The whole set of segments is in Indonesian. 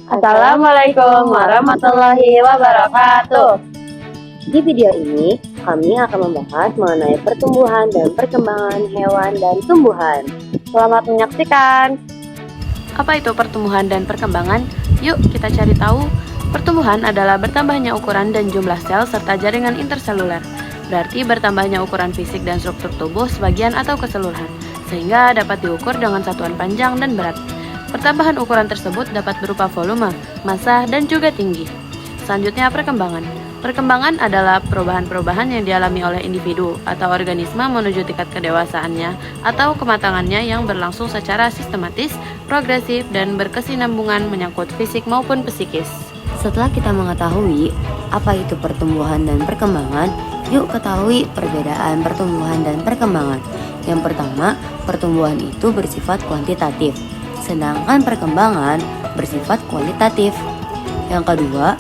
Assalamualaikum warahmatullahi wabarakatuh. Di video ini, kami akan membahas mengenai pertumbuhan dan perkembangan hewan dan tumbuhan. Selamat menyaksikan. Apa itu pertumbuhan dan perkembangan? Yuk kita cari tahu. Pertumbuhan adalah bertambahnya ukuran dan jumlah sel serta jaringan interseluler. Berarti bertambahnya ukuran fisik dan struktur tubuh sebagian atau keseluruhan, sehingga dapat diukur dengan satuan panjang dan berat. Pertambahan ukuran tersebut dapat berupa volume, massa, dan juga tinggi. Selanjutnya perkembangan. Perkembangan adalah perubahan-perubahan yang dialami oleh individu atau organisme menuju tingkat kedewasaannya atau kematangannya yang berlangsung secara sistematis, progresif, dan berkesinambungan menyangkut fisik maupun psikis. Setelah kita mengetahui apa itu pertumbuhan dan perkembangan, yuk ketahui perbedaan pertumbuhan dan perkembangan. Yang pertama, pertumbuhan itu bersifat kuantitatif, sedangkan perkembangan bersifat kualitatif. Yang kedua,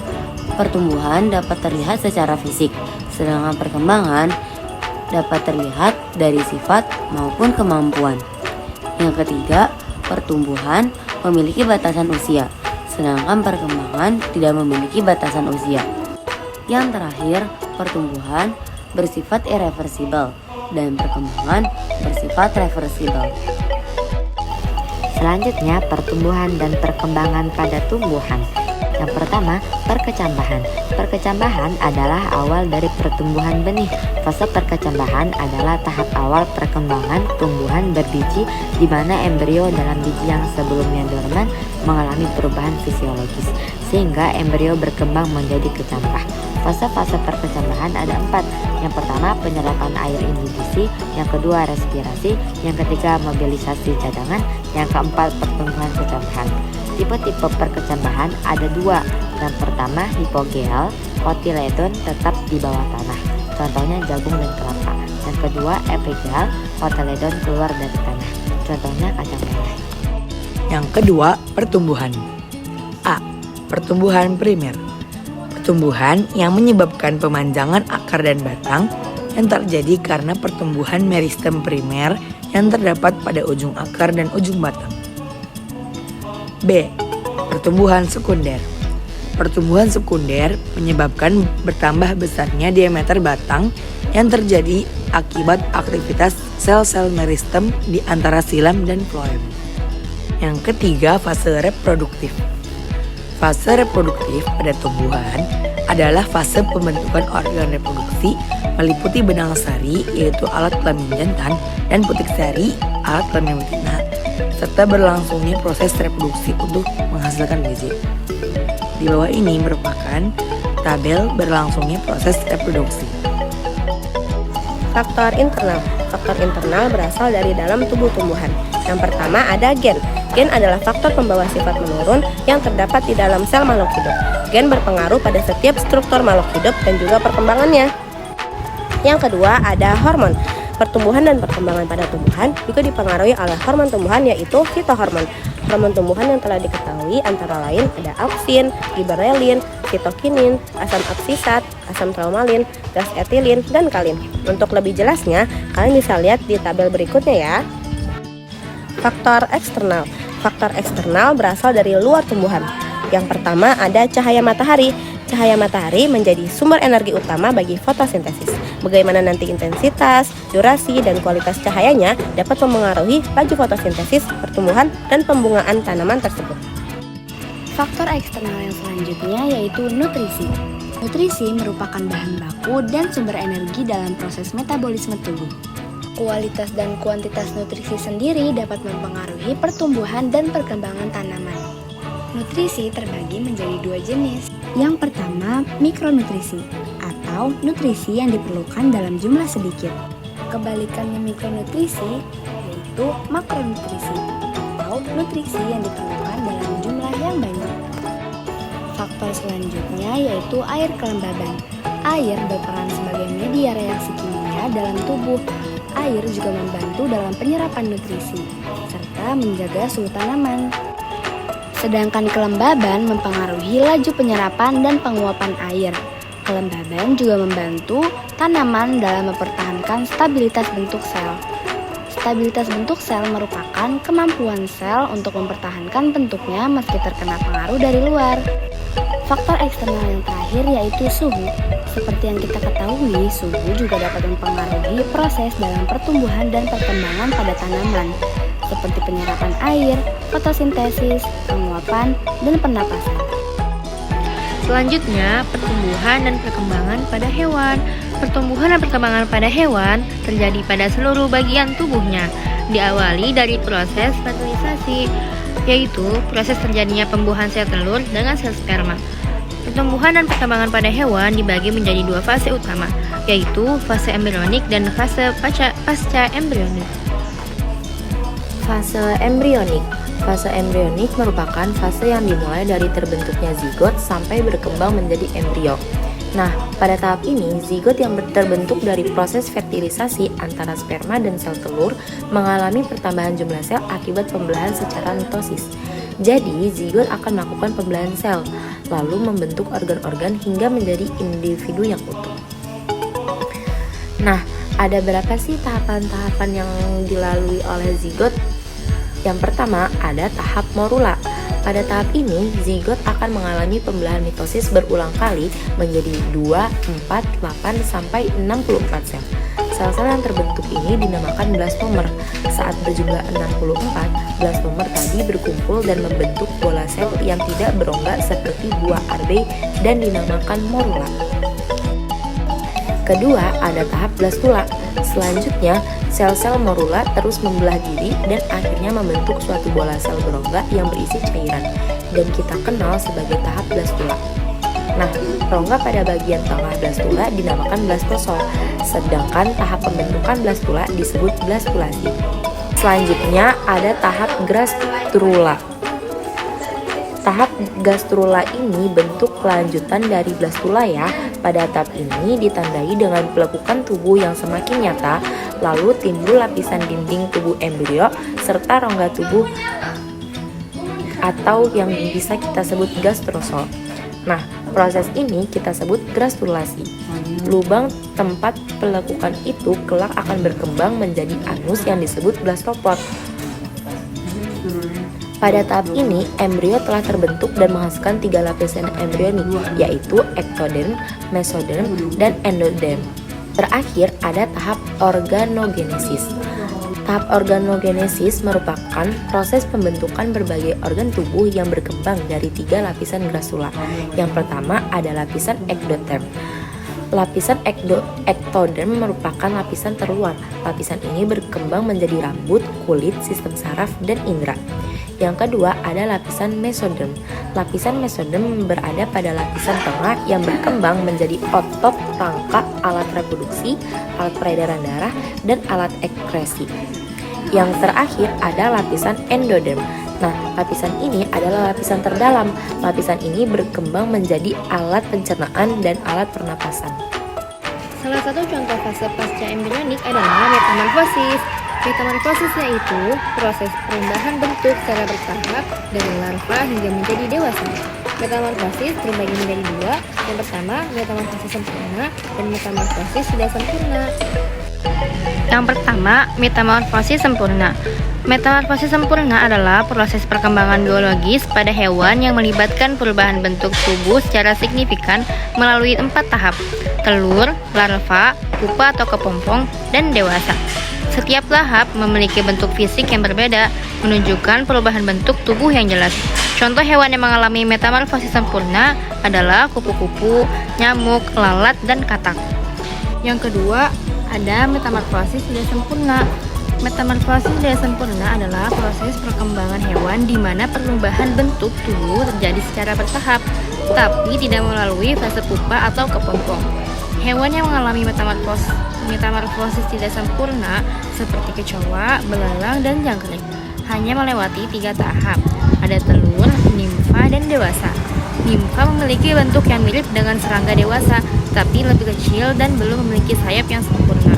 pertumbuhan dapat terlihat secara fisik, sedangkan perkembangan dapat terlihat dari sifat maupun kemampuan. Yang ketiga, pertumbuhan memiliki batasan usia, sedangkan perkembangan tidak memiliki batasan usia. Yang terakhir, pertumbuhan bersifat irreversibel dan perkembangan bersifat reversibel. Selanjutnya, pertumbuhan dan perkembangan pada tumbuhan. Yang pertama, perkecambahan. Perkecambahan adalah awal dari pertumbuhan benih. Fase perkecambahan adalah tahap awal perkembangan tumbuhan berbiji di mana embrio dalam biji yang sebelumnya dorman mengalami perubahan fisiologis sehingga embrio berkembang menjadi kecambah. Fase-fase perkecambahan ada 4. Yang pertama, penyerapan air inhibisi. Yang kedua, respirasi. Yang ketiga, mobilisasi cadangan. Yang keempat, pertumbuhan kecambahan. Tipe-tipe perkecambahan ada 2. Yang pertama, hipogeal, kotiledon tetap di bawah tanah. Contohnya jagung dan kelapa. Yang kedua, epigeal, kotiledon keluar dari tanah. Contohnya kacang merah. Yang kedua, pertumbuhan. A. Pertumbuhan primer. Pertumbuhan yang menyebabkan pemanjangan akar dan batang yang terjadi karena pertumbuhan meristem primer yang terdapat pada ujung akar dan ujung batang. B. Pertumbuhan sekunder. Pertumbuhan sekunder menyebabkan bertambah besarnya diameter batang yang terjadi akibat aktivitas sel-sel meristem di antara silam dan floem. Yang ketiga, fase reproduktif. Fase reproduktif pada tumbuhan adalah fase pembentukan organ reproduksi meliputi benang sari yaitu alat kelamin jantan dan putik sari alat kelamin betina serta berlangsungnya proses reproduksi untuk menghasilkan biji. Di bawah ini merupakan tabel berlangsungnya proses reproduksi. Faktor internal. Faktor internal berasal dari dalam tubuh tumbuhan. Yang pertama ada gen. Gen adalah faktor pembawa sifat menurun yang terdapat di dalam sel makhluk hidup. Gen berpengaruh pada setiap struktur makhluk hidup dan juga perkembangannya. Yang kedua ada hormon. Pertumbuhan dan perkembangan pada tumbuhan juga dipengaruhi oleh hormon tumbuhan yaitu fitohormon. Hormon tumbuhan yang telah diketahui antara lain ada auksin, giberelin, sitokinin, asam aksisat, asam traumalin, gas etilin, dan kalin. Untuk lebih jelasnya, kalian bisa lihat di tabel berikutnya ya. Faktor eksternal. Faktor eksternal berasal dari luar tumbuhan. Yang pertama ada cahaya matahari. Cahaya matahari menjadi sumber energi utama bagi fotosintesis. Bagaimana nanti intensitas, durasi, dan kualitas cahayanya dapat mempengaruhi laju fotosintesis, pertumbuhan, dan pembungaan tanaman tersebut. Faktor eksternal yang selanjutnya yaitu nutrisi. Nutrisi merupakan bahan baku dan sumber energi dalam proses metabolisme tubuh. Kualitas dan kuantitas nutrisi sendiri dapat mempengaruhi pertumbuhan dan perkembangan tanaman. Nutrisi terbagi menjadi 2 jenis. Yang pertama, mikronutrisi atau nutrisi yang diperlukan dalam jumlah sedikit. Kebalikannya mikronutrisi yaitu makronutrisi atau nutrisi yang diperlukan dalam jumlah yang banyak. Faktor selanjutnya yaitu air kelembaban. Air berperan sebagai media reaksi kimia dalam tubuh. Air juga membantu dalam penyerapan nutrisi serta menjaga suhu tanaman. Sedangkan kelembaban mempengaruhi laju penyerapan dan penguapan air. Kelembaban juga membantu tanaman dalam mempertahankan stabilitas bentuk sel. Stabilitas bentuk sel merupakan kemampuan sel untuk mempertahankan bentuknya meski terkena pengaruh dari luar. Faktor eksternal yang terakhir yaitu suhu. Seperti yang kita ketahui, suhu juga dapat mempengaruhi proses dalam pertumbuhan dan perkembangan pada tanaman, seperti penyerapan air, fotosintesis, penguapan, dan pernapasan. Selanjutnya, pertumbuhan dan perkembangan pada hewan. Pertumbuhan dan perkembangan pada hewan terjadi pada seluruh bagian tubuhnya, diawali dari proses fertilisasi, yaitu proses terjadinya pembuahan sel telur dengan sel sperma. Pertumbuhan dan perkembangan pada hewan dibagi menjadi dua fase utama, yaitu fase embrionik dan fase pasca embrionik. Fase embrionik. Fase embrionik merupakan fase yang dimulai dari terbentuknya zigot sampai berkembang menjadi embrio. Nah, pada tahap ini, zigot yang terbentuk dari proses fertilisasi antara sperma dan sel telur mengalami pertambahan jumlah sel akibat pembelahan secara mitosis. Jadi, zigot akan melakukan pembelahan sel, lalu membentuk organ-organ hingga menjadi individu yang utuh. Nah, ada berapa sih tahapan-tahapan yang dilalui oleh zigot? Yang pertama, ada tahap morula. Pada tahap ini, zigot akan mengalami pembelahan mitosis berulang kali menjadi 2, 4, 8, sampai 64 sel. Sel-sel yang terbentuk ini dinamakan blastomer. Saat berjumlah 64, blastomer tadi berkumpul dan membentuk bola sel yang tidak berongga seperti buah arbe dan dinamakan morula. Kedua, ada tahap blastula. Selanjutnya, sel-sel morula terus membelah diri dan akhirnya membentuk suatu bola sel berongga yang berisi cairan, dan kita kenal sebagai tahap blastula. Nah, rongga pada bagian tengah blastula dinamakan blastosol, sedangkan tahap pembentukan blastula disebut blastulasi. Selanjutnya ada tahap gastrula. Tahap gastrula ini bentuk kelanjutan dari blastula ya. Pada tahap ini ditandai dengan pelekukan tubuh yang semakin nyata, lalu timbul lapisan dinding tubuh embrio serta rongga tubuh atau yang bisa kita sebut gastrosol. Nah, proses ini kita sebut gastrulasi. Lubang tempat pelekukan itu kelak akan berkembang menjadi anus yang disebut blastopod. Pada tahap ini, embrio telah terbentuk dan menghasilkan 3 lapisan embrionik, yaitu ektoderm, mesoderm, dan endoderm. Terakhir, ada tahap organogenesis. Tahap organogenesis merupakan proses pembentukan berbagai organ tubuh yang berkembang dari 3 lapisan gastrula. Yang pertama ada lapisan ektoderm. Lapisan ektoderm merupakan lapisan terluar. Lapisan ini berkembang menjadi rambut, kulit, sistem saraf, dan indera. Yang kedua ada lapisan mesoderm. Lapisan mesoderm berada pada lapisan tengah yang berkembang menjadi otot, rangka, alat reproduksi, alat peredaran darah, dan alat ekskresi. Yang terakhir ada lapisan endoderm. Nah, lapisan ini adalah lapisan terdalam. Lapisan ini berkembang menjadi alat pencernaan dan alat pernapasan. Salah satu contoh fase pasca embrionik adalah metamorfosis. Metamorfosis yaitu proses perubahan bentuk secara bertahap dari larva hingga menjadi dewasa. Metamorfosis terbagi menjadi 2. Yang pertama, metamorfosis sempurna dan metamorfosis tidak sempurna. Yang pertama, metamorfosis sempurna. Metamorfosis sempurna adalah proses perkembangan biologis pada hewan yang melibatkan perubahan bentuk tubuh secara signifikan melalui 4 tahap: telur, larva, pupa atau kepompong, dan dewasa. Setiap tahap memiliki bentuk fisik yang berbeda, menunjukkan perubahan bentuk tubuh yang jelas. Contoh hewan yang mengalami metamorfosis sempurna adalah kupu-kupu, nyamuk, lalat, dan katak. Yang kedua, ada metamorfosis tidak sempurna. Metamorfosis tidak sempurna adalah proses perkembangan hewan di mana perubahan bentuk tubuh terjadi secara bertahap, tapi tidak melalui fase pupa atau kepompong. Hewan yang mengalami metamorfosis tidak sempurna seperti kecoa, belalang, dan jangkrik hanya melewati 3 tahap. Ada telur, nimfa, dan dewasa. Nimfa memiliki bentuk yang mirip dengan serangga dewasa, tapi lebih kecil dan belum memiliki sayap yang sempurna.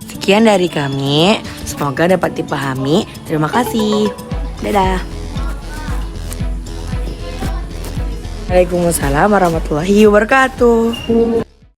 Sekian dari kami, semoga dapat dipahami. Terima kasih. Dadah. Waalaikumsalam warahmatullahi wabarakatuh.